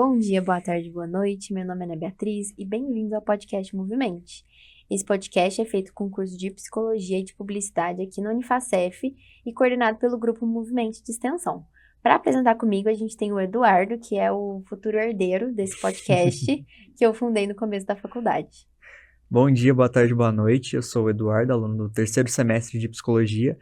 Bom dia, boa tarde, boa noite. Meu nome é Ana Beatriz e bem-vindo ao podcast Movimente. Esse podcast é feito com curso de Psicologia e de Publicidade aqui na Unifacef e coordenado pelo Grupo Movimente de Extensão. Para apresentar comigo, a gente tem o Eduardo, que é o futuro herdeiro desse podcast, que eu fundei no começo da faculdade. Bom dia, boa tarde, boa noite. Eu sou o Eduardo, aluno do terceiro semestre de Psicologia.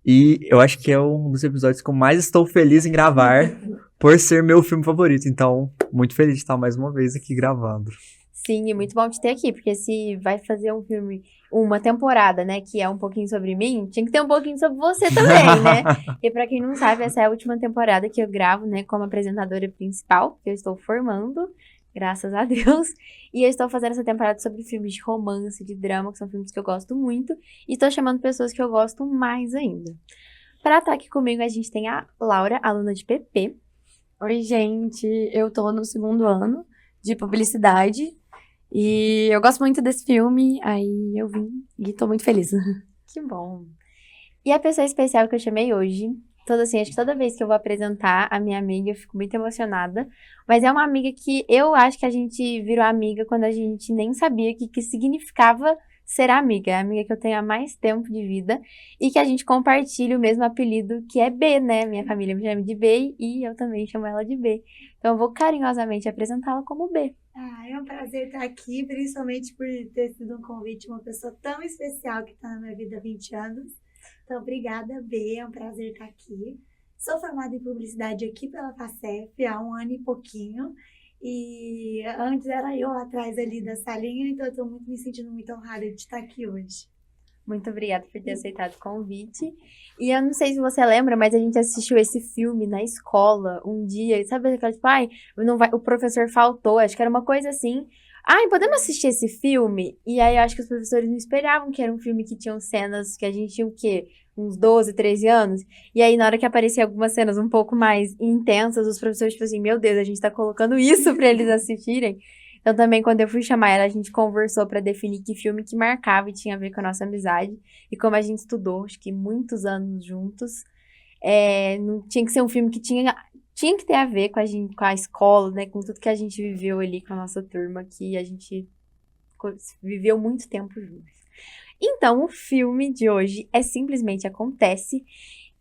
E eu acho que é um dos episódios que eu mais estou feliz em gravar, por ser meu filme favorito. Então, muito feliz de estar mais uma vez aqui gravando. Sim, e muito bom te ter aqui, porque se vai fazer um filme, uma temporada, né, que é um pouquinho sobre mim, tinha que ter um pouquinho sobre você também, né? E pra quem não sabe, essa é a última temporada que eu gravo, né, como apresentadora principal, que eu estou formando, graças a Deus. E eu estou fazendo essa temporada sobre filmes de romance, de drama, que são filmes que eu gosto muito, e estou chamando pessoas que eu gosto mais ainda. Pra estar aqui comigo, a gente tem a Laura, aluna de PP. Oi, gente, eu tô no segundo ano de publicidade e eu gosto muito desse filme, aí eu vim e tô muito feliz. Que bom. E a pessoa especial que eu chamei hoje, acho que toda vez que eu vou apresentar a minha amiga, eu fico muito emocionada, mas é uma amiga que eu acho que a gente virou amiga quando a gente nem sabia o que significava ser amiga. É a amiga que eu tenho há mais tempo de vida e que a gente compartilha o mesmo apelido, que é B, né? Minha família me chama de B e eu também chamo ela de B. Então eu vou carinhosamente apresentá-la como B. É um prazer estar aqui, principalmente por ter sido um convite de uma pessoa tão especial que está na minha vida há 20 anos. Então, obrigada, B, é um prazer estar aqui. Sou formada em publicidade aqui pela FACEF há 1 ano e pouquinho. E antes era eu atrás ali da salinha, então eu estou me sentindo muito honrada de estar aqui hoje. Muito obrigada por ter aceitado o convite. E eu não sei se você lembra, mas a gente assistiu esse filme na escola um dia. Sabe aquela tipo, o professor faltou, acho que era uma coisa assim. Podemos assistir esse filme? E aí eu acho que os professores não esperavam que era um filme que tinham cenas que a gente tinha o quê? Uns 12, 13 anos. E aí na hora que aparecia algumas cenas um pouco mais intensas, os professores tipo assim, meu Deus, a gente tá colocando isso pra eles assistirem. Então também quando eu fui chamar ela, a gente conversou pra definir que filme que marcava e tinha a ver com a nossa amizade. E como a gente estudou, acho que muitos anos juntos, não tinha que ser um filme que tinha que ter a ver com com a escola, né? Com tudo que a gente viveu ali com a nossa turma, que a gente viveu muito tempo juntos. Então, o filme de hoje é Simplesmente Acontece,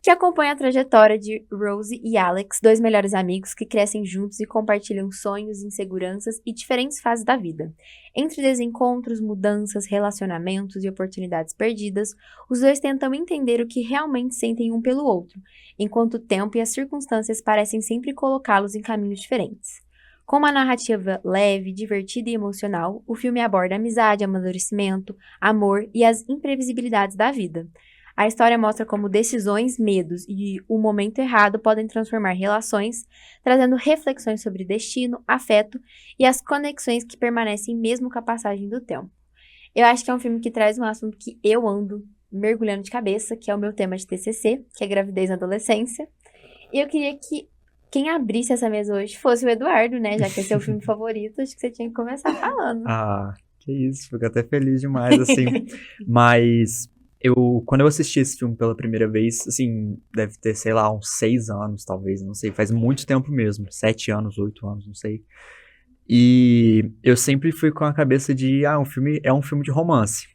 que acompanha a trajetória de Rose e Alex, dois melhores amigos que crescem juntos e compartilham sonhos, inseguranças e diferentes fases da vida. Entre desencontros, mudanças, relacionamentos e oportunidades perdidas, os dois tentam entender o que realmente sentem um pelo outro, enquanto o tempo e as circunstâncias parecem sempre colocá-los em caminhos diferentes. Com uma narrativa leve, divertida e emocional, o filme aborda amizade, amadurecimento, amor e as imprevisibilidades da vida. A história mostra como decisões, medos e o momento errado podem transformar relações, trazendo reflexões sobre destino, afeto e as conexões que permanecem mesmo com a passagem do tempo. Eu acho que é um filme que traz um assunto que eu ando mergulhando de cabeça, que é o meu tema de TCC, que é gravidez na adolescência. E eu queria que quem abrisse essa mesa hoje fosse o Eduardo, né? Já que esse é o filme favorito, acho que você tinha que começar falando. Que isso, fico até feliz demais, assim. Mas quando eu assisti esse filme pela primeira vez, assim, deve ter, sei lá, uns 6 anos, talvez, não sei, faz muito tempo mesmo, 7 anos, 8 anos, não sei. E eu sempre fui com a cabeça de, é um filme de romance.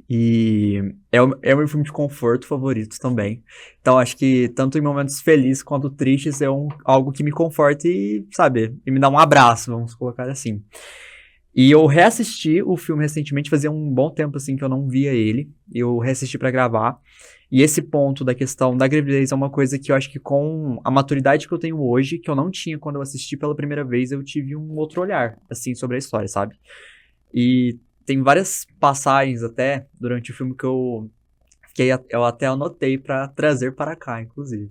E é o meu filme de conforto favorito também. Então, acho que tanto em momentos felizes quanto tristes algo que me conforta e, sabe, e me dá um abraço, vamos colocar assim. E eu reassisti o filme recentemente, fazia um bom tempo, assim, que eu não via ele. Eu reassisti pra gravar. E esse ponto da questão da gravidez é uma coisa que eu acho que com a maturidade que eu tenho hoje, que eu não tinha quando eu assisti pela primeira vez, eu tive um outro olhar, assim, sobre a história, sabe? E tem várias passagens até durante o filme que eu até anotei pra trazer para cá, inclusive.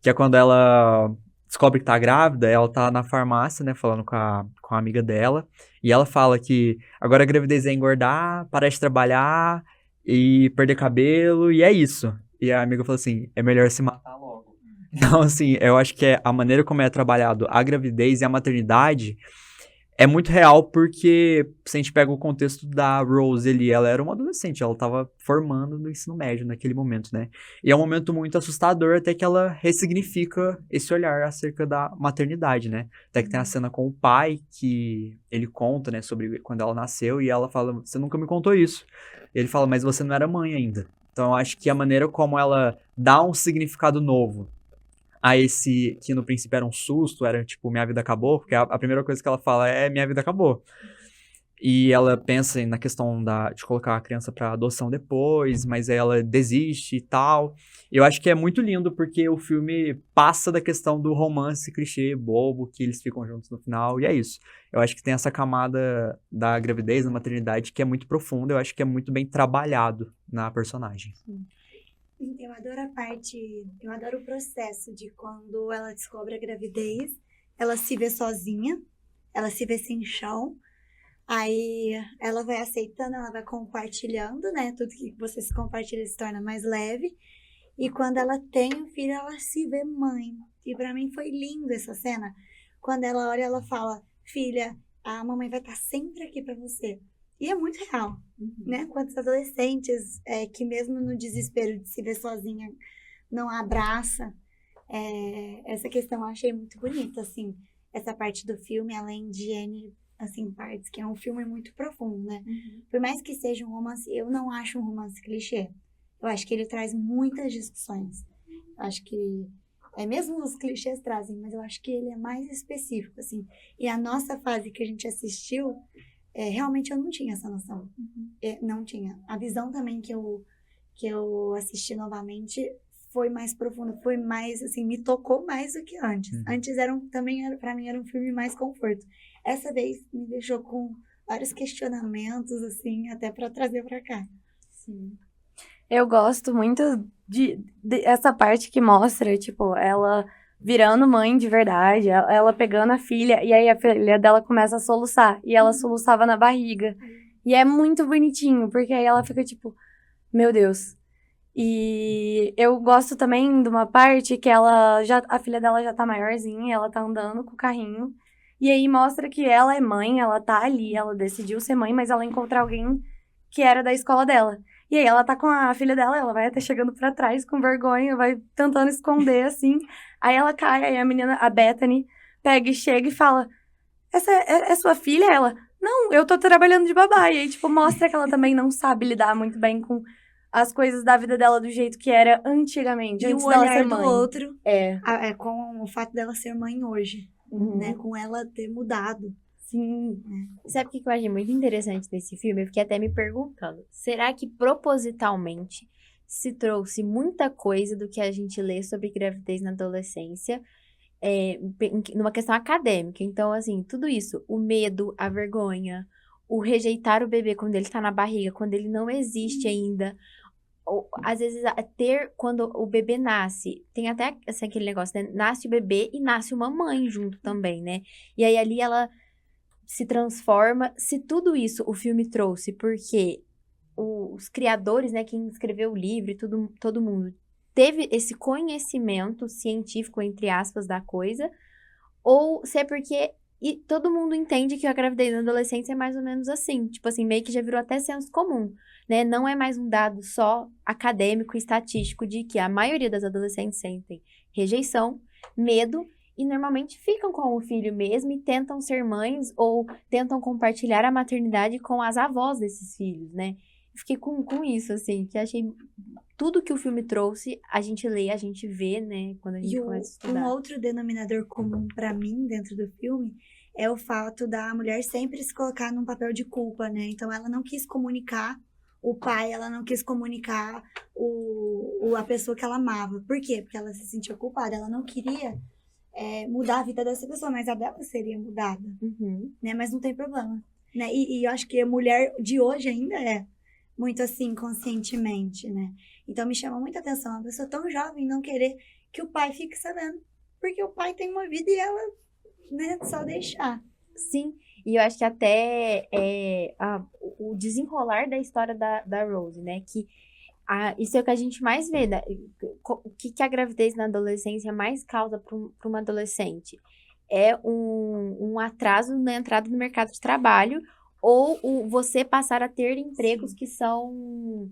Que é quando ela descobre que tá grávida, ela tá na farmácia, né, falando com a amiga dela, e ela fala que agora a gravidez é engordar, parar de trabalhar e perder cabelo, e é isso. E a amiga fala assim, é melhor se matar logo. Então, assim, eu acho que a maneira como é trabalhado a gravidez e a maternidade é muito real porque se a gente pega o contexto da Rose ali, ela era uma adolescente, ela tava formando no ensino médio naquele momento, né? E é um momento muito assustador até que ela ressignifica esse olhar acerca da maternidade, né? Até que tem a cena com o pai que ele conta, né, sobre quando ela nasceu e ela fala, você nunca me contou isso. E ele fala, mas você não era mãe ainda. Então eu acho que a maneira como ela dá um significado novo a esse, que no princípio era um susto, era tipo, minha vida acabou, porque a primeira coisa que ela fala é, minha vida acabou. E ela pensa na questão de colocar a criança pra adoção depois, mas aí ela desiste e tal. Eu acho que é muito lindo, porque o filme passa da questão do romance clichê bobo, que eles ficam juntos no final, e é isso. Eu acho que tem essa camada da gravidez, da maternidade, que é muito profunda, eu acho que é muito bem trabalhado na personagem. Eu adoro eu adoro o processo de quando ela descobre a gravidez, ela se vê sozinha, ela se vê sem chão, aí ela vai aceitando, ela vai compartilhando, né? Tudo que você se compartilha se torna mais leve. E quando ela tem o filho, ela se vê mãe. E pra mim foi lindo essa cena. Quando ela olha, ela fala, filha, a mamãe vai estar sempre aqui pra você. E é muito real, né? Quantos adolescentes que mesmo no desespero de se ver sozinha, não abraça. Essa questão eu achei muito bonita, assim. Essa parte do filme, além de N, assim, partes, que é um filme muito profundo, né? Por mais que seja um romance, eu não acho um romance clichê. Eu acho que ele traz muitas discussões. Eu acho que, mesmo os clichês trazem, mas eu acho que ele é mais específico, assim. E a nossa fase que a gente assistiu, realmente eu não tinha essa noção. Não tinha. A visão também que eu assisti novamente foi mais profunda, foi mais, assim, me tocou mais do que antes. Antes pra mim era um filme mais conforto. Essa vez me deixou com vários questionamentos, assim, até pra trazer pra cá. Sim. Eu gosto muito de essa parte que mostra, tipo, ela virando mãe de verdade, ela pegando a filha, e aí a filha dela começa a soluçar, e ela soluçava na barriga. E é muito bonitinho, porque aí ela fica tipo, meu Deus. E eu gosto também de uma parte que a filha dela já tá maiorzinha, ela tá andando com o carrinho, e aí mostra que ela é mãe, ela tá ali, ela decidiu ser mãe, mas ela encontra alguém que era da escola dela. E aí ela tá com a filha dela, ela vai até chegando pra trás com vergonha, vai tentando esconder, assim. Aí ela cai, aí a menina, a Bethany, pega e chega e fala, essa é sua filha? Ela, não, eu tô trabalhando de babá. E aí, tipo, mostra que ela também não sabe lidar muito bem com as coisas da vida dela do jeito que era antigamente, E antes o dela olhar ser do mãe. outro, É. com o fato dela ser mãe hoje, né? Com ela ter mudado. Sim. Sabe o que eu achei muito interessante desse filme? Eu fiquei até me perguntando, será que propositalmente se trouxe muita coisa do que a gente lê sobre gravidez na adolescência, numa questão acadêmica? Então, assim, tudo isso, o medo, a vergonha, o rejeitar o bebê quando ele tá na barriga, quando ele não existe ainda, ou, às vezes, quando o bebê nasce, tem até assim, aquele negócio, né? Nasce o bebê e nasce uma mãe junto também, né? E aí ali ela se transforma. Se tudo isso o filme trouxe, porque os criadores, né, quem escreveu o livro e todo mundo teve esse conhecimento científico, entre aspas, da coisa, ou se é porque todo mundo entende que a gravidez na adolescência é mais ou menos assim, tipo assim, meio que já virou até senso comum, né? Não é mais um dado só acadêmico e estatístico de que a maioria das adolescentes sentem rejeição, medo, e normalmente ficam com o filho mesmo e tentam ser mães ou tentam compartilhar a maternidade com as avós desses filhos, né? Eu fiquei com isso, assim, que achei tudo que o filme trouxe, a gente lê, a gente vê, né, quando a gente começa a estudar. Um outro denominador comum pra mim dentro do filme é o fato da mulher sempre se colocar num papel de culpa, né? Então ela não quis comunicar o pai, ela não quis comunicar a pessoa que ela amava. Por quê? Porque ela se sentia culpada, ela não queria mudar a vida dessa pessoa, mas a dela seria mudada, né? Mas não tem problema, né? E eu acho que a mulher de hoje ainda é muito assim, conscientemente, né? Então me chama muita atenção uma pessoa tão jovem não querer que o pai fique sabendo, porque o pai tem uma vida e ela, né, só deixar. Sim, e eu acho que até o desenrolar da história da Rose, né, que isso é o que a gente mais vê, né? O que a gravidez na adolescência mais causa para uma adolescente? é um atraso na entrada no mercado de trabalho ou você passar a ter empregos que são,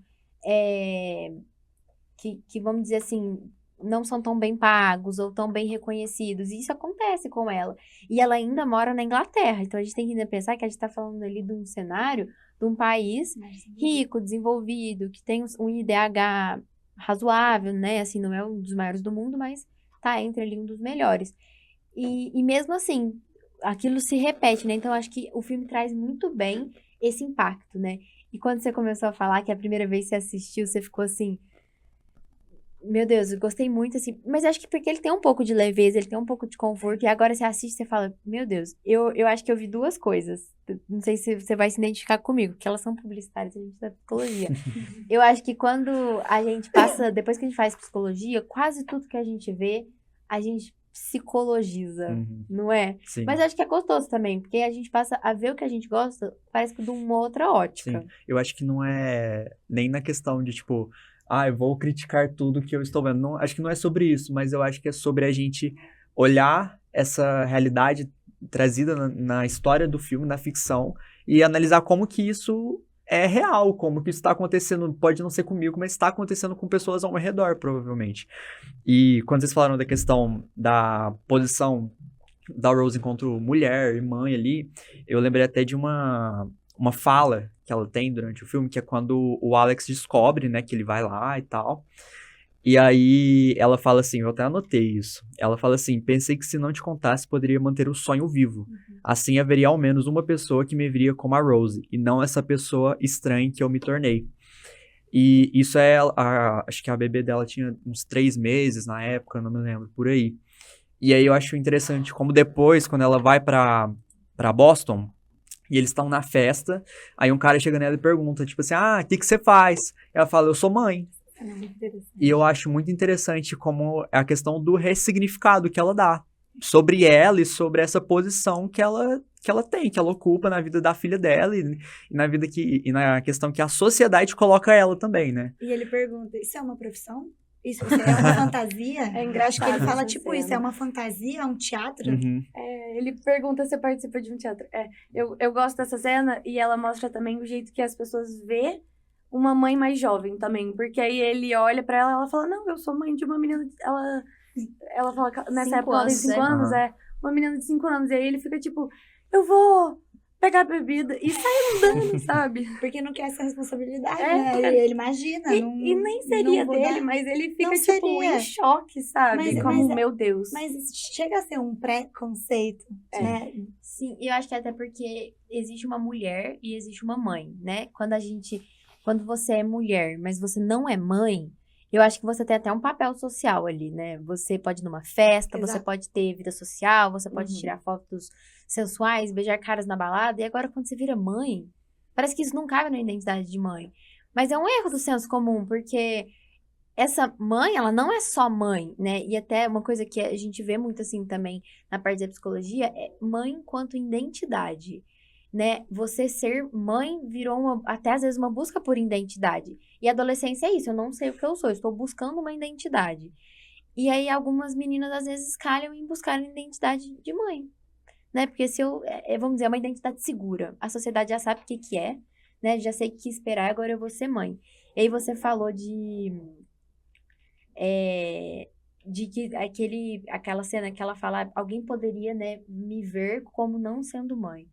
que vamos dizer assim, não são tão bem pagos ou tão bem reconhecidos. E isso acontece com ela. E ela ainda mora na Inglaterra. Então, a gente tem que ainda pensar que a gente está falando ali de um cenário de um país rico, desenvolvido, que tem um IDH razoável, né? Assim, não é um dos maiores do mundo, mas tá entre ali um dos melhores. E mesmo assim, aquilo se repete, né? Então, acho que o filme traz muito bem esse impacto, né? E quando você começou a falar que a primeira vez que você assistiu, você ficou assim... Meu Deus, eu gostei muito, assim. Mas acho que porque ele tem um pouco de leveza, ele tem um pouco de conforto. E agora você assiste e você fala, meu Deus, eu acho que eu vi duas coisas. Não sei se você vai se identificar comigo, porque elas são publicitárias, a gente da psicologia. Eu acho que quando a gente passa, depois que a gente faz psicologia, quase tudo que a gente vê, a gente psicologiza, não é? Sim. Mas eu acho que é gostoso também, porque a gente passa a ver o que a gente gosta, parece que de uma outra ótica. Sim. Eu acho que não é nem na questão de, tipo, eu vou criticar tudo que eu estou vendo. Não, acho que não é sobre isso, mas eu acho que é sobre a gente olhar essa realidade trazida na história do filme, na ficção, e analisar como que isso é real, como que isso está acontecendo. Pode não ser comigo, mas está acontecendo com pessoas ao meu redor, provavelmente. E quando vocês falaram da questão da posição da Rose enquanto mulher e mãe ali, eu lembrei até de uma fala que ela tem durante o filme, que é quando o Alex descobre, né, que ele vai lá e tal. E aí ela fala assim, eu até anotei isso. Ela fala assim, pensei que se não te contasse, poderia manter o sonho vivo. Assim haveria ao menos uma pessoa que me veria como a Rose, e não essa pessoa estranha que eu me tornei. E isso acho que a bebê dela tinha uns 3 meses na época, não me lembro, por aí. E aí eu acho interessante como depois, quando ela vai pra Boston, e eles estão na festa, aí um cara chega nela e pergunta, tipo assim, o que você faz? Ela fala, eu sou mãe. E eu acho muito interessante como é a questão do ressignificado que ela dá sobre ela e sobre essa posição que ela tem, que ela ocupa na vida da filha dela e na questão que a sociedade coloca ela também, né? E ele pergunta, isso é uma profissão? Isso é uma fantasia? É engraçado. Acho que ele fala, essa tipo, cena. isso é uma fantasia, é um teatro? Ele pergunta se participa de um teatro. Eu gosto dessa cena e ela mostra também o jeito que as pessoas vê uma mãe mais jovem também. Porque aí ele olha pra ela e ela fala, não, eu sou mãe de uma menina... Ela fala, nessa época ela tem 5 anos, uma menina de 5 anos. E aí ele fica tipo, eu vou pegar a bebida e sair andando, sabe? Porque não quer essa responsabilidade, né? Ele imagina. E nem seria dele, mas ele fica, tipo, em choque, sabe? Meu Deus. Mas chega a ser um preconceito, né? Sim, eu acho que até porque existe uma mulher e existe uma mãe, né? Quando você é mulher, mas você não é mãe, eu acho que você tem até um papel social ali, né? Você pode ir numa festa, você pode ter vida social, você pode tirar fotos sensuais, beijar caras na balada. E agora, quando você vira mãe, parece que isso não cabe na identidade de mãe. Mas é um erro do senso comum, porque essa mãe, ela não é só mãe, né? E até uma coisa que a gente vê muito assim também na parte da psicologia é mãe enquanto identidade. Né? Você ser mãe virou até às vezes uma busca por identidade. E a adolescência é isso, eu não sei o que eu sou, eu estou buscando uma identidade. E aí algumas meninas às vezes calham em buscar uma identidade de mãe, né? Porque se vamos dizer, é uma identidade segura. A sociedade já sabe o que é, né? Já sei o que esperar, agora eu vou ser mãe. E aí você falou de que aquela cena que ela fala, alguém poderia, né, me ver como não sendo mãe.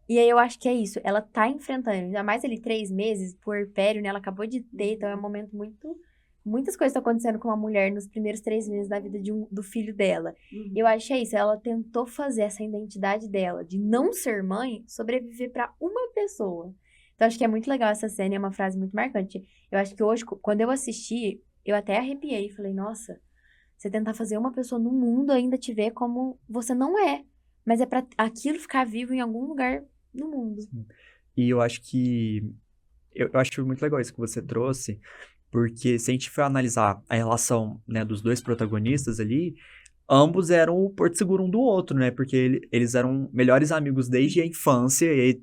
E aí eu acho que é isso, ela tá enfrentando, ainda mais ali 3 meses, puerpério, né, ela acabou de ter, então é um momento muitas coisas estão acontecendo com uma mulher nos primeiros 3 meses da vida do filho dela. E eu acho que é isso, ela tentou fazer essa identidade dela, de não ser mãe, sobreviver pra uma pessoa. Então acho que é muito legal essa cena, é uma frase muito marcante. Eu acho que hoje, quando eu assisti, eu até arrepiei, falei, nossa, você tentar fazer uma pessoa no mundo ainda te ver como você não é, mas é pra aquilo ficar vivo em algum lugar no mundo. Sim. E eu acho que... Eu acho muito legal isso que você trouxe, porque se a gente for analisar a relação, né, dos dois protagonistas ali, ambos eram o porto seguro um do outro, né? Porque eles eram melhores amigos desde a infância, e aí,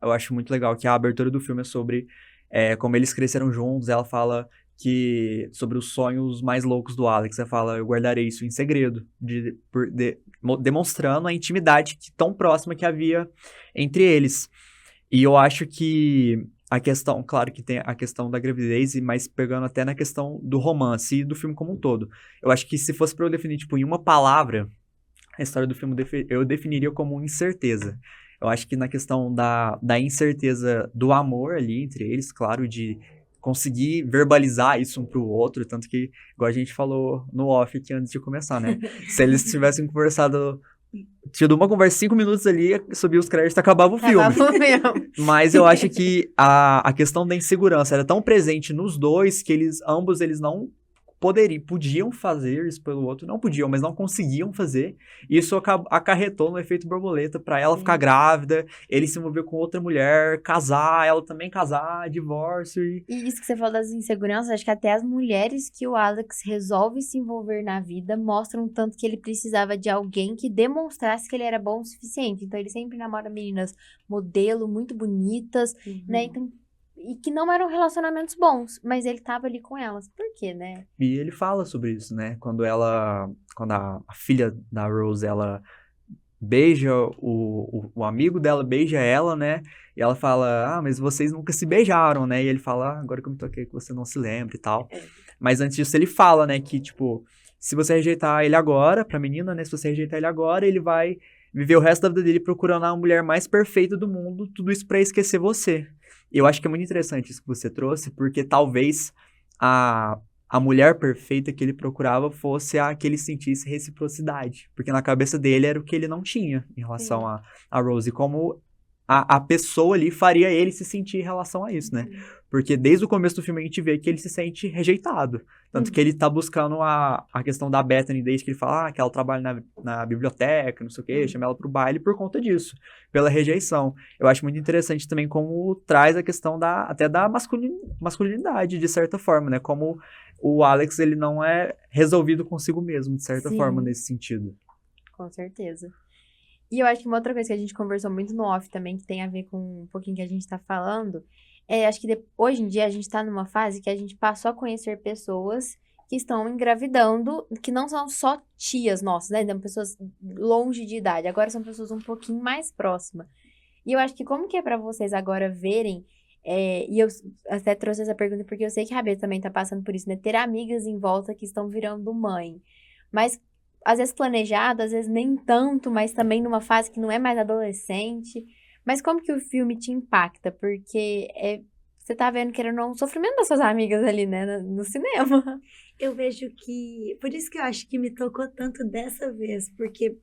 eu acho muito legal que a abertura do filme é sobre como eles cresceram juntos. Ela fala sobre os sonhos mais loucos do Alex. Ela fala, eu guardarei isso em segredo, demonstrando a intimidade tão próxima que havia entre eles. E eu acho que a questão, claro que tem a questão da gravidez, mas pegando até na questão do romance e do filme como um todo. Eu acho que se fosse pra eu definir, tipo, em uma palavra, a história do filme eu definiria como incerteza. Eu acho que na questão da incerteza do amor ali entre eles, claro, de conseguir verbalizar isso um pro outro, tanto que, igual a gente falou no off aqui antes de começar, né? Se eles tivessem conversado, tido uma conversa 5 minutos ali, subia os créditos e acabava o filme. Acabava o filme. Mas eu acho que a questão da insegurança era tão presente nos dois que ambos eles não podiam fazer isso pelo outro, não podiam, mas não conseguiam fazer. E isso acarretou no efeito borboleta pra ela ficar grávida, ele se envolver com outra mulher, casar, ela também casar, divórcio e... E isso que você falou das inseguranças, acho que até as mulheres que o Alex resolve se envolver na vida mostram tanto que ele precisava de alguém que demonstrasse que ele era bom o suficiente. Então ele sempre namora meninas modelo, muito bonitas, né? Então, e que não eram relacionamentos bons, mas ele tava ali com elas. Por quê, né? E ele fala sobre isso, né? Quando a filha da Rose, ela beija o amigo dela, beija ela, né? E ela fala, mas vocês nunca se beijaram, né? E ele fala, agora que eu me toquei que você não se lembra e tal. Mas antes disso ele fala, né, que, tipo, se você rejeitar ele agora, pra menina, né? Se você rejeitar ele agora, ele vai viver o resto da vida dele procurando a mulher mais perfeita do mundo, tudo isso pra esquecer você. E eu acho que é muito interessante isso que você trouxe, porque talvez a mulher perfeita que ele procurava fosse a que ele sentisse reciprocidade. Porque na cabeça dele era o que ele não tinha em relação a Rose. Como a pessoa ali faria ele se sentir em relação a isso, né? Porque desde o começo do filme a gente vê que ele se sente rejeitado. Tanto que ele tá buscando a questão da Bethany, desde que ele fala que ela trabalha na biblioteca, não sei o quê, chama ela pro baile por conta disso, pela rejeição. Eu acho muito interessante também como traz a questão até da masculinidade, de certa forma, né? Como o Alex, ele não é resolvido consigo mesmo, de certa forma, nesse sentido. Com certeza. E eu acho que uma outra coisa que a gente conversou muito no off também, que tem a ver com um pouquinho que a gente tá falando, acho que hoje em dia a gente tá numa fase que a gente passou a conhecer pessoas que estão engravidando, que não são só tias nossas, né? São pessoas longe de idade, agora são pessoas um pouquinho mais próximas. E eu acho que como que é pra vocês agora verem, e eu até trouxe essa pergunta porque eu sei que a Rabeta também tá passando por isso, né? Ter amigas em volta que estão virando mãe. Mas às vezes planejado, às vezes nem tanto, mas também numa fase que não é mais adolescente. Mas como que o filme te impacta? Porque você tá vendo que era um sofrimento das suas amigas ali, né, no cinema. Eu vejo que... Por isso que eu acho que me tocou tanto dessa vez, porque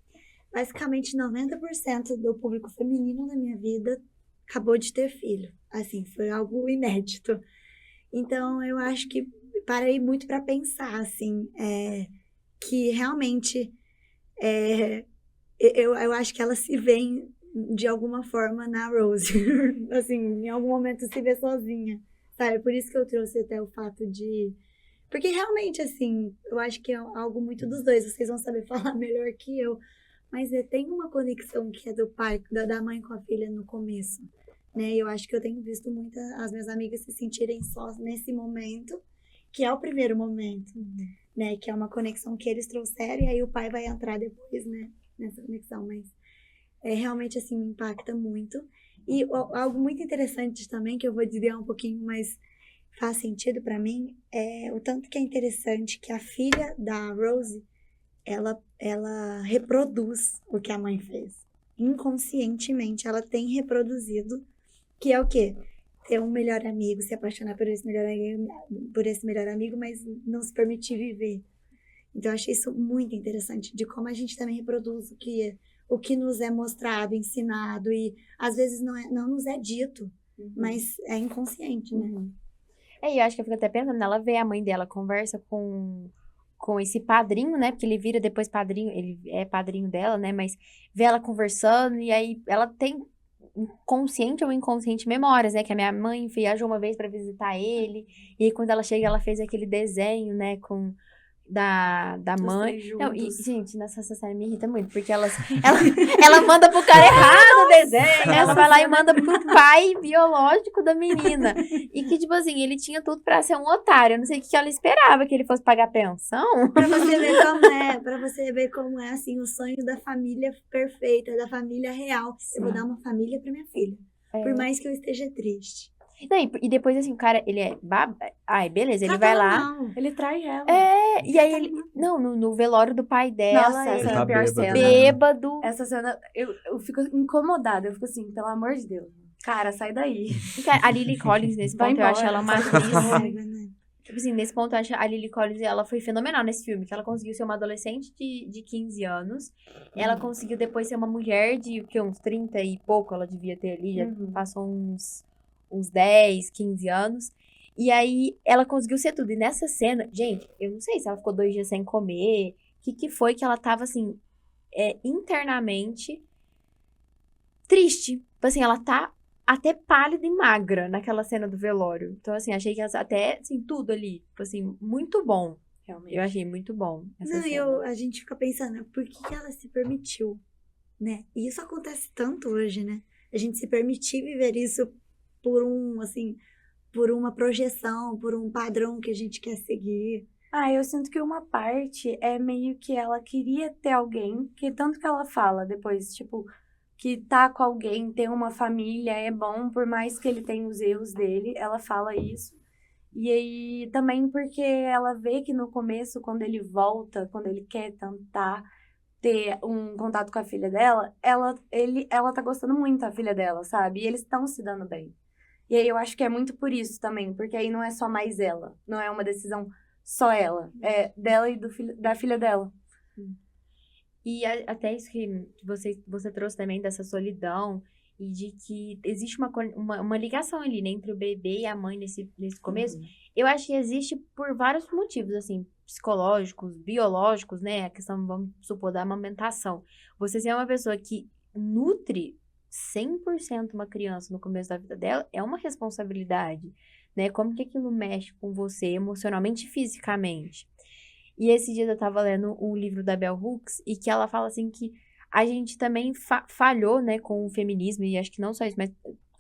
basicamente 90% do público feminino da minha vida acabou de ter filho. Assim, foi algo inédito. Então, eu acho que parei muito para pensar, assim, que realmente eu acho que ela se vê de alguma forma na Rose. Assim, em algum momento se vê sozinha, sabe? Por isso que eu trouxe até o fato de... Porque realmente, assim, eu acho que é algo muito dos dois. Vocês vão saber falar melhor que eu. Mas tem uma conexão que é do pai, da mãe com a filha no começo, né? Eu acho que eu tenho visto muitas as minhas amigas se sentirem sós nesse momento, que é o primeiro momento, né? Que é uma conexão que eles trouxeram e aí o pai vai entrar depois, né? Nessa conexão, mas realmente, assim, me impacta muito. E algo muito interessante também, que eu vou desviar um pouquinho, mas faz sentido pra mim, o tanto que é interessante que a filha da Rose, ela reproduz o que a mãe fez. Inconscientemente, ela tem reproduzido, que é o quê? Ter um melhor amigo, se apaixonar por esse melhor amigo, mas não se permitir viver. Então, eu achei isso muito interessante, de como a gente também reproduz o que nos é mostrado, ensinado, e às vezes não nos é dito, mas é inconsciente, né? E eu acho que eu fico até pensando, ela vê a mãe dela, conversa com esse padrinho, né? Porque ele vira depois padrinho, ele é padrinho dela, né? Mas vê ela conversando e aí ela tem consciente ou inconsciente memórias, né? Que a minha mãe viajou uma vez pra visitar ele e aí quando ela chega ela fez aquele desenho, né? Com da Os mãe. três Não, e, juntos. gente, essa série me irrita muito, porque ela manda pro cara errado o desenho. Ela Essa vai lá e cena- manda pro pai biológico da menina. E que, tipo assim, ele tinha tudo pra ser um otário. Eu não sei o que ela esperava, que ele fosse pagar pensão. Pra você ver como é, pra você ver como é, assim, o sonho da família perfeita, da família real. Eu vou dar uma família pra minha filha. Por mais que eu esteja triste. Não, e depois, assim, o cara, ele é Ai, beleza, ele Trata vai ela lá. mal. Ele trai ela. E aí ele. Não, no velório do pai dela, Nossa, ele essa é tá a pior bêbado, cena. né? bêbado. Essa cena, eu fico incomodada. Eu fico assim, pelo amor de Deus. Cara, sai daí. Cara, a Lily Collins, nesse Vai ponto, eu acho embora, ela uma sai atriz. Raiva, né? Tipo assim, nesse ponto, eu acho a Lily Collins, ela foi fenomenal nesse filme, que ela conseguiu ser uma adolescente de 15 anos. Ela conseguiu depois ser uma mulher de, o quê, uns 30 e pouco, ela devia ter ali, já Uhum. passou uns 10, 15 anos. E aí, ela conseguiu ser tudo. E nessa cena, gente, eu não sei se ela ficou 2 dias sem comer, o que foi que ela tava, assim, internamente triste. Tipo assim, ela tá até pálida e magra naquela cena do velório. Então, assim, achei que até, assim, tudo ali, tipo assim, muito bom. Realmente. Eu achei muito bom essa Não, cena. a gente fica pensando, por que ela se permitiu, né? E isso acontece tanto hoje, né? A gente se permitir viver isso por por uma projeção, por um padrão que a gente quer seguir. Eu sinto que uma parte é meio que ela queria ter alguém, que tanto que ela fala depois, tipo, que tá com alguém, ter uma família é bom, por mais que ele tenha os erros dele, ela fala isso. E aí também porque ela vê que no começo, quando ele volta, quando ele quer tentar ter um contato com a filha dela, ela tá gostando muito da filha dela, sabe? E eles estão se dando bem. E aí eu acho que é muito por isso também, porque aí não é só mais ela, não é uma decisão só ela, é dela e da filha dela. E até isso que você trouxe também dessa solidão e de que existe uma ligação ali, né, entre o bebê e a mãe nesse começo. Eu acho que existe por vários motivos, assim, psicológicos, biológicos, né, a questão, vamos supor, da amamentação. Você ser uma pessoa que nutre 100% uma criança no começo da vida dela é uma responsabilidade, né? Como que aquilo mexe com você emocionalmente e fisicamente? E esse dia eu tava lendo um livro da Bell Hooks e que ela fala assim que a gente também falhou, né, com o feminismo, e acho que não só isso, mas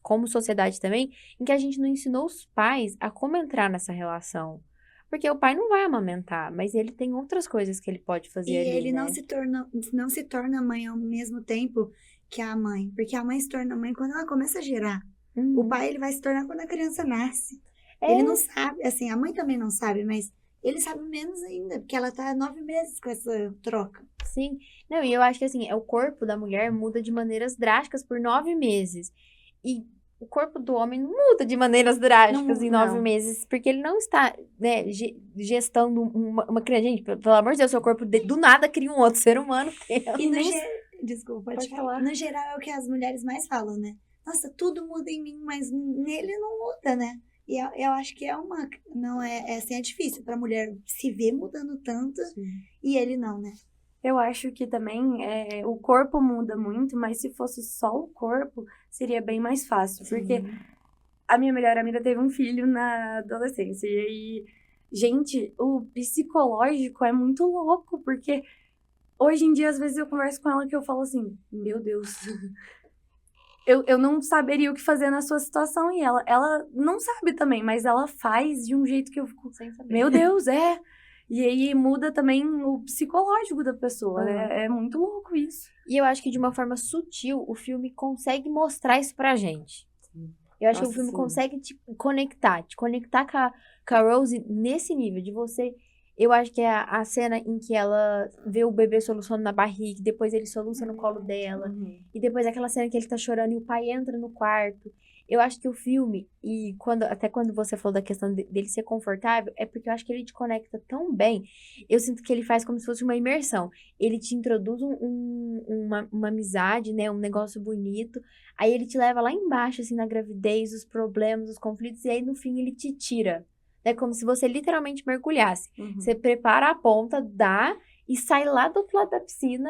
como sociedade também, em que a gente não ensinou os pais a como entrar nessa relação. Porque o pai não vai amamentar, mas ele tem outras coisas que ele pode fazer E ali, ele né? não se torna mãe ao mesmo tempo que a mãe. Porque a mãe se torna mãe quando ela começa a gerar. O Uhum. pai, ele vai se tornar quando a criança nasce. É. Ele não sabe, assim, a mãe também não sabe, mas ele sabe menos ainda, porque ela tá 9 meses com essa troca. Sim. Não, e eu acho que assim, o corpo da mulher muda de maneiras drásticas por 9 meses. E o corpo do homem não muda de maneiras drásticas em 9 não. meses, porque ele não está, né, gestando uma criança. Gente, pelo amor de Deus, seu corpo do nada cria um outro ser humano. E nem- Desculpa, Pode pode falar. falar. No geral é o que as mulheres mais falam, né? Nossa, tudo muda em mim, mas nele não muda, né? E eu acho que não é assim, é difícil pra mulher se ver mudando tanto e ele não, né? Eu acho que também o corpo muda muito, mas se fosse só o corpo, seria bem mais fácil. Porque a minha melhor amiga teve um filho na adolescência. E aí, gente, o psicológico é muito louco, porque hoje em dia, às vezes, eu converso com ela que eu falo assim, meu Deus, eu não saberia o que fazer na sua situação. E ela não sabe também, mas ela faz de um jeito que eu fico, Sem saber. meu Deus, é. E aí muda também o psicológico da pessoa, né? É muito louco isso. E eu acho que de uma forma sutil, o filme consegue mostrar isso pra gente. Eu acho que o Nossa, filme sim. consegue te conectar com a Rose nesse nível, de você... Eu acho que é a cena em que ela vê o bebê soluçando na barriga, depois ele soluça no colo dela, e depois aquela cena que ele tá chorando e o pai entra no quarto. Eu acho que o filme, e até quando você falou da questão dele ser confortável, é porque eu acho que ele te conecta tão bem. Eu sinto que ele faz como se fosse uma imersão. Ele te introduz uma amizade, né? Um negócio bonito. Aí ele te leva lá embaixo, assim, na gravidez, os problemas, os conflitos, e aí no fim ele te tira. É como se você literalmente mergulhasse. Você prepara a ponta, dá e sai lá do outro lado da piscina.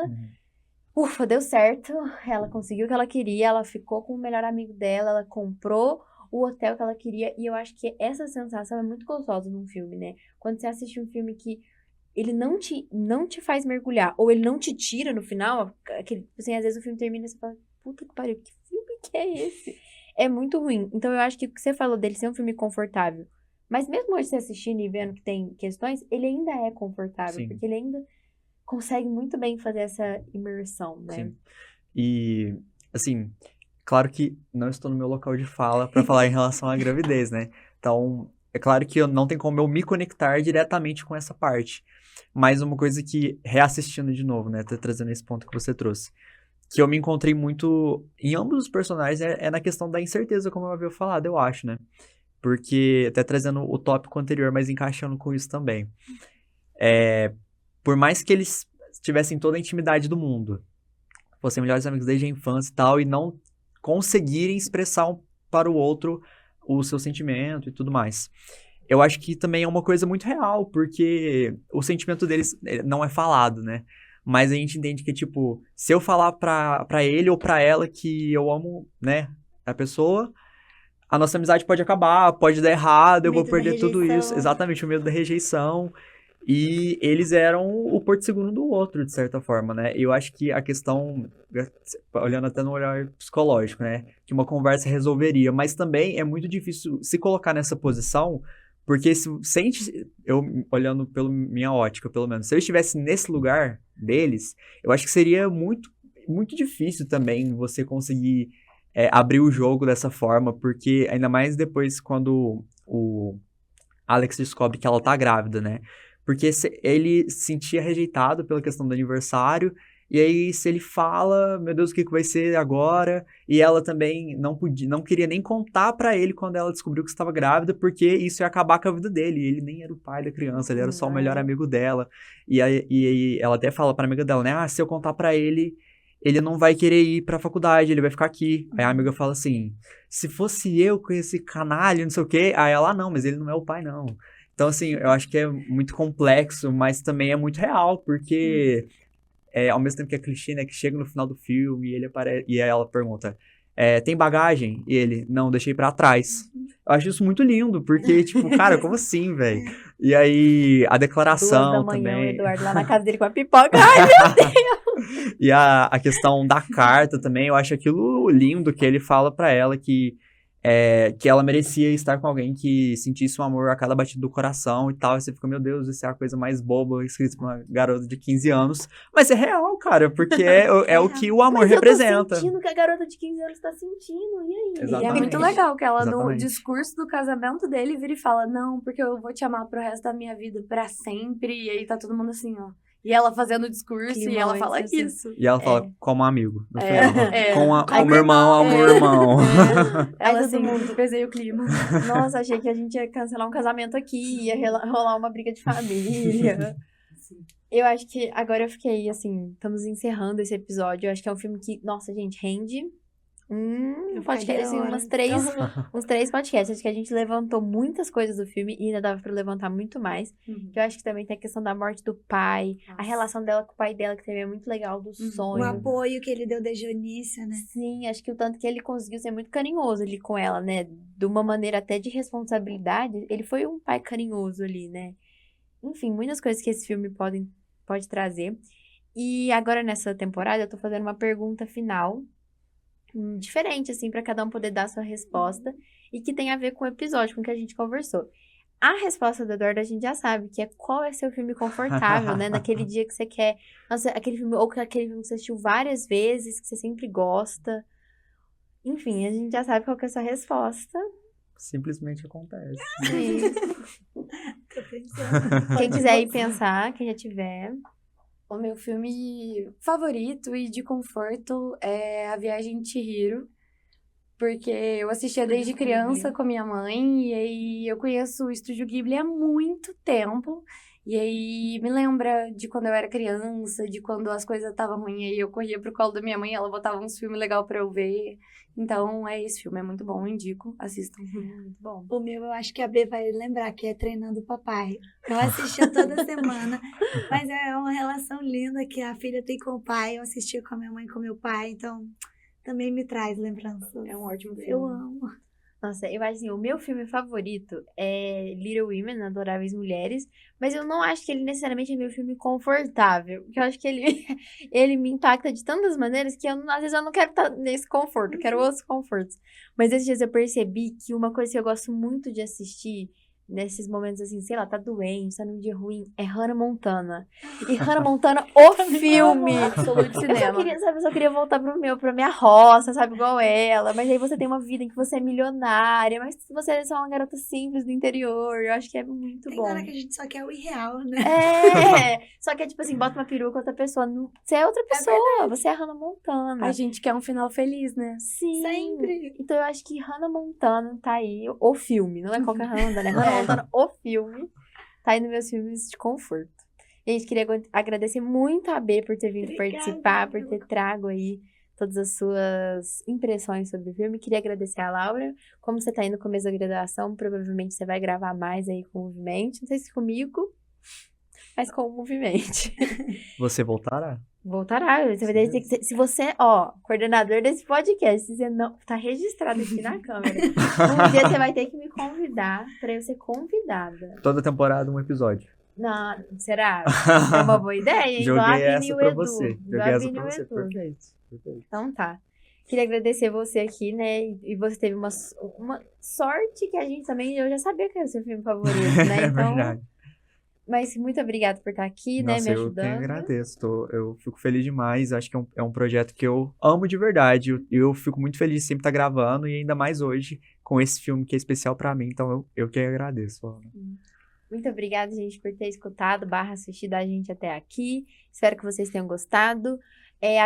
Ufa, deu certo. Ela conseguiu o que ela queria, ela ficou com o melhor amigo dela, ela comprou o hotel que ela queria. E eu acho que essa sensação é muito gostosa num filme, né? Quando você assiste um filme que ele não te faz mergulhar, ou ele não te tira no final, aquele, assim, às vezes o filme termina e você fala, puta que pariu, que filme que é esse? É muito ruim. Então eu acho que o que você falou dele ser um filme confortável, mas mesmo hoje você assistindo e vendo que tem questões, ele ainda é confortável, Sim. porque ele ainda consegue muito bem fazer essa imersão, né? Sim. E, assim, claro que não estou no meu local de fala para falar em relação à gravidez, né? Então, é claro que não tem como eu me conectar diretamente com essa parte. Mas uma coisa que, reassistindo de novo, né? Até trazendo esse ponto que você trouxe, que eu me encontrei muito em ambos os personagens é na questão da incerteza, como eu havia falado, eu acho, né? Porque, até trazendo o tópico anterior, mas encaixando com isso também. Por mais que eles tivessem toda a intimidade do mundo, fossem melhores amigos desde a infância e tal, e não conseguirem expressar um para o outro o seu sentimento e tudo mais. Eu acho que também é uma coisa muito real, porque o sentimento deles não é falado, né? Mas a gente entende que, tipo, se eu falar pra ele ou pra ela que eu amo, né, a pessoa, a nossa amizade pode acabar, pode dar errado, eu vou Medo da perder tudo isso. rejeição. Exatamente, o medo da rejeição. E eles eram o porto seguro do outro, de certa forma, né? E eu acho que a questão, olhando até no olhar psicológico, né? Que uma conversa resolveria. Mas também é muito difícil se colocar nessa posição, porque se a gente, eu olhando pela minha ótica, pelo menos, se eu estivesse nesse lugar deles, eu acho que seria muito, muito difícil também você conseguir abrir o jogo dessa forma, porque ainda mais depois quando o Alex descobre que ela tá grávida, né? Porque ele se sentia rejeitado pela questão do aniversário, e aí se ele fala, meu Deus, o que vai ser agora? E ela também não queria nem contar pra ele quando ela descobriu que estava grávida, porque isso ia acabar com a vida dele. E ele nem era o pai da criança, ele era só o melhor amigo dela. E aí ela até fala pra amiga dela, né? Ah, se eu contar pra ele, ele não vai querer ir pra faculdade, ele vai ficar aqui. Aí a amiga fala assim, se fosse eu com esse canalha, não sei o quê. Aí ela, não, mas ele não é o pai, não. Então, assim, eu acho que é muito complexo, mas também é muito real, porque ao mesmo tempo que é clichê, né, que chega no final do filme e ele aparece, e aí ela pergunta, tem bagagem? E ele, não, deixei pra trás. Eu acho isso muito lindo, porque, tipo, cara, como assim, velho? E aí, a 2 declaração da manhã, o também, Eduardo lá na casa dele com a pipoca. Ai, meu Deus! e a questão da carta também, eu acho aquilo lindo que ele fala pra ela que ela merecia estar com alguém que sentisse um amor a cada batida do coração e tal. E você fica, meu Deus, isso é a coisa mais boba escrita por uma garota de 15 anos. Mas é real, cara, porque é o que o amor Mas representa. eu tô sentindo que a garota de 15 anos tá sentindo, e aí? E é Exatamente. muito legal que ela, no Exatamente. discurso do casamento dele, vira e fala, não, porque eu vou te amar pro resto da minha vida, pra sempre. E aí tá todo mundo assim, ó. E ela fazendo o discurso e ela Climões, fala assim. isso. E ela fala, como amigo, no É, final. é. Como irmão ao meu irmão. Ela Aí todo assim, mundo- pesei o clima. Nossa, achei que a gente ia cancelar um casamento aqui, ia rolar uma briga de família. Eu acho que agora eu fiquei, assim, estamos encerrando esse episódio. Eu acho que é um filme que, nossa, gente, rende podcast, assim, horas. uns 3 podcasts. Acho que a gente levantou muitas coisas do filme e ainda dava pra levantar muito mais. Que eu acho que também tem a questão da morte do pai, a relação dela com o pai dela, que também é muito legal, do O sonho. apoio que ele deu da Jonícia, né? Sim, acho que o tanto que ele conseguiu ser muito carinhoso ali com ela, né? De uma maneira até de responsabilidade. Ele foi um pai carinhoso ali, né? Enfim, muitas coisas que esse filme pode trazer. E agora, nessa temporada, eu tô fazendo uma pergunta final, diferente, assim, pra cada um poder dar a sua resposta. E que tem a ver com o episódio, com o que a gente conversou. A resposta do Eduardo a gente já sabe, que é qual é seu filme confortável, né? Naquele dia que você quer... Nossa, aquele filme, ou aquele filme que você assistiu várias vezes, que você sempre gosta. Enfim, a gente já sabe qual que é a sua resposta. Simplesmente acontece. Sim. Tô pensando. Quem quiser ir pensar, quem já tiver. O meu filme favorito e de conforto é A Viagem de Chihiro. Porque eu assistia desde criança com minha mãe, e aí eu conheço o Estúdio Ghibli há muito tempo. E aí me lembra de quando eu era criança, de quando as coisas estavam ruins, e aí eu corria pro colo da minha mãe e ela botava uns filmes legais pra eu ver. Então é esse filme, é muito bom, eu indico, assistam. Muito bom. O meu, eu acho que a B vai lembrar, que é Treinando o Papai. Eu assistia toda semana, mas é uma relação linda que a filha tem com o pai. Eu assistia com a minha mãe e com o meu pai, então também me traz lembranças. É um ótimo filme. Eu amo. Nossa, eu acho assim, o meu filme favorito é Little Women, Adoráveis Mulheres, mas eu não acho que ele necessariamente é meu filme confortável, porque eu acho que ele, ele me impacta de tantas maneiras que às vezes eu não quero estar nesse conforto, eu quero outros confortos. Mas esses dias eu percebi que uma coisa que eu gosto muito de assistir nesses momentos assim, sei lá, tá doente, tá num dia ruim, é Hannah Montana. E Hannah Montana, o filme! Absolute Eu só cinema. queria, sabe, eu só queria voltar pra minha roça, sabe, igual ela. Mas aí você tem uma vida em que você é milionária, mas você é só uma garota simples do interior. Eu acho que é muito Tem bom. hora que a gente só quer o irreal, né? É! Só que é tipo assim, bota uma peruca, outra pessoa. Você é outra pessoa, verdade. você é a Hannah Montana. A gente quer um final feliz, né? Sim. Sempre. Então eu acho que Hannah Montana tá aí, o filme, não é qualquer Hannah Montana, é Hannah Montana, o filme, tá aí nos meus filmes de conforto. Gente, queria agradecer muito a B por ter vindo Obrigada, participar, por Lu. ter trago aí todas as suas impressões sobre o filme. Queria agradecer a Laura. Como você tá aí no começo da graduação, provavelmente você vai gravar mais aí com o Movimente. Não sei se comigo, mas com o Movimente. Você voltará? Voltará. Você vai ter que se você, ó, coordenador desse podcast, se você não tá registrado aqui na câmera, um dia você vai ter que me convidar pra eu ser convidada. Toda temporada um episódio. Não, será? É uma boa ideia, hein? Igual a Joguei Vini e essa o pra Edu. você. Igual Joguei a essa Vini e pra o você. Edu. Perfeito. Perfeito. Então tá. Queria agradecer você aqui, né? E você teve uma sorte que a gente também, eu já sabia que era o seu filme favorito, né? É Então, verdade. mas muito obrigada por estar aqui, né? Nossa, Me eu quem ajudando. agradeço. Eu fico feliz demais. Acho que é um projeto que eu amo de verdade. Eu fico muito feliz de sempre estar gravando e ainda mais hoje com esse filme que é especial pra mim. Então eu que agradeço, Ana. Muito obrigada, gente, por ter escutado, assistido a gente até aqui. Espero que vocês tenham gostado.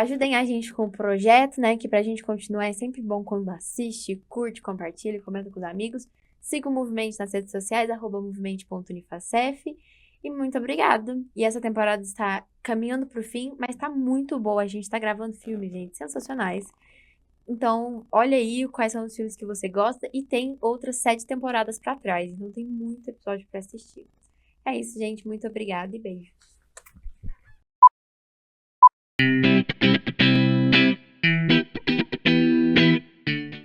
Ajudem a gente com o projeto, né? Que pra gente continuar é sempre bom quando assiste, curte, compartilha, comenta com os amigos. Siga o Movimento nas redes sociais, @movimento.unifacef. E muito obrigada. E essa temporada está caminhando pro fim, mas tá muito boa. A gente tá gravando filmes, gente, sensacionais. Então, olha aí quais são os filmes que você gosta. E tem outras 7 temporadas pra trás. Então, tem muito episódio pra assistir. É isso, gente. Muito obrigada e beijo.